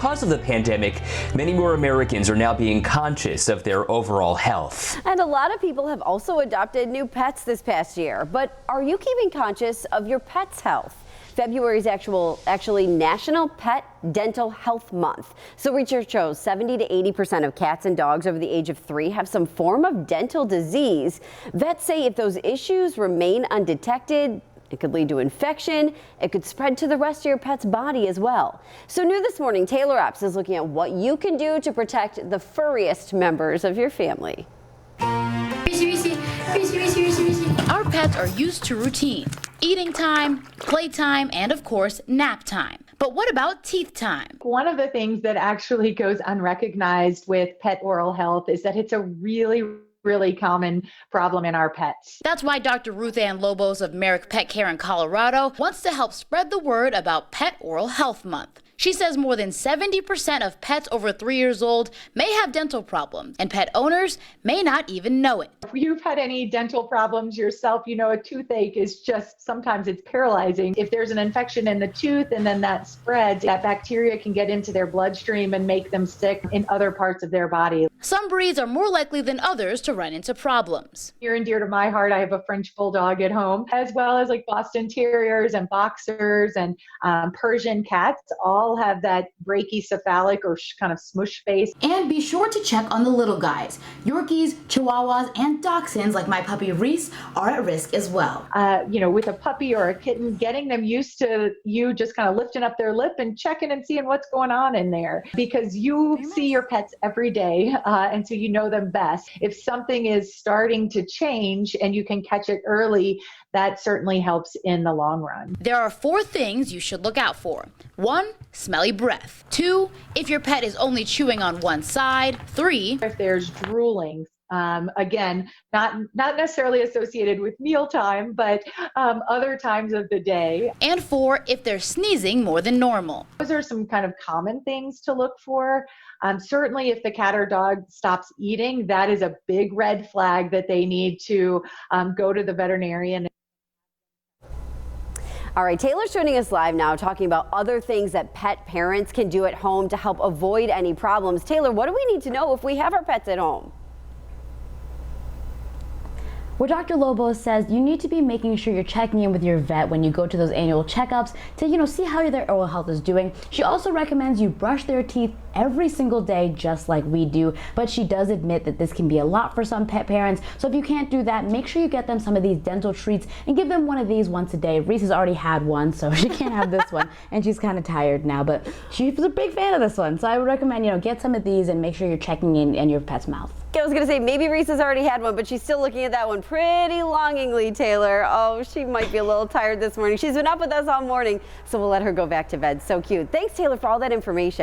because of the pandemic, many more Americans are now being conscious of their overall health. And a lot of people have also adopted new pets this past year. But are you keeping conscious of your pet's health? February is actually National Pet Dental Health Month. So research shows 70 to 80% of cats and dogs over the age of 3 have some form of dental disease. Vets say if those issues remain undetected, it could lead to infection. It could spread to the rest of your pet's body as well. So new this morning, Taylor Epps is looking at what you can do to protect the furriest members of your family. Our pets are used to routine. Eating time, playtime, and of course, nap time. But what about teeth time? One of the things that actually goes unrecognized with pet oral health is that it's a really common problem in our pets. That's why Dr. Ruth Ann Lobos of Merrick Pet Care in Colorado wants to help spread the word about Pet Oral Health Month. She says more than 70% of pets over 3 years old may have dental problems, and pet owners may not even know it. If you've had any dental problems yourself, you know a toothache is just, sometimes it's paralyzing. If there's an infection in the tooth and then that spreads, that bacteria can get into their bloodstream and make them sick in other parts of their body. Some breeds are more likely than others to run into problems. Near and dear to my heart, I have a French bulldog at home, as well as like Boston Terriers and Boxers and Persian cats. All have that brachycephalic or kind of smush face. And be sure to check on the little guys. Yorkies, Chihuahuas, and Dachshunds like my puppy Reese are at risk as well. With a puppy or a kitten, getting them used to you just kind of lifting up their lip and checking and seeing what's going on in there, because you see your pets every day and so you know them best. If something is starting to change and you can catch it early, that certainly helps in the long run. There are 4 things you should look out for. 1, smelly breath. 2, if your pet is only chewing on one side. 3, if there's drooling. Again, not necessarily associated with mealtime, but other times of the day. And 4, if they're sneezing more than normal. Those are some kind of common things to look for. Certainly if the cat or dog stops eating, that is a big red flag that they need to go to the veterinarian. All right, Taylor's joining us live now talking about other things that pet parents can do at home to help avoid any problems. Taylor, what do we need to know if we have our pets at home? Well, Dr. Lobos says you need to be making sure you're checking in with your vet when you go to those annual checkups to, see how their oral health is doing. She also recommends you brush their teeth every single day, just like we do. But she does admit that this can be a lot for some pet parents. So if you can't do that, make sure you get them some of these dental treats and give them one of these once a day. Reese has already had one, so she can't have this one. And she's kind of tired now, but she's a big fan of this one. So I would recommend, get some of these and make sure you're checking in your pet's mouth. I was going to say, maybe Reese has already had one, but she's still looking at that one pretty longingly, Taylor. Oh, she might be a little tired this morning. She's been up with us all morning, so we'll let her go back to bed. So cute. Thanks, Taylor, for all that information.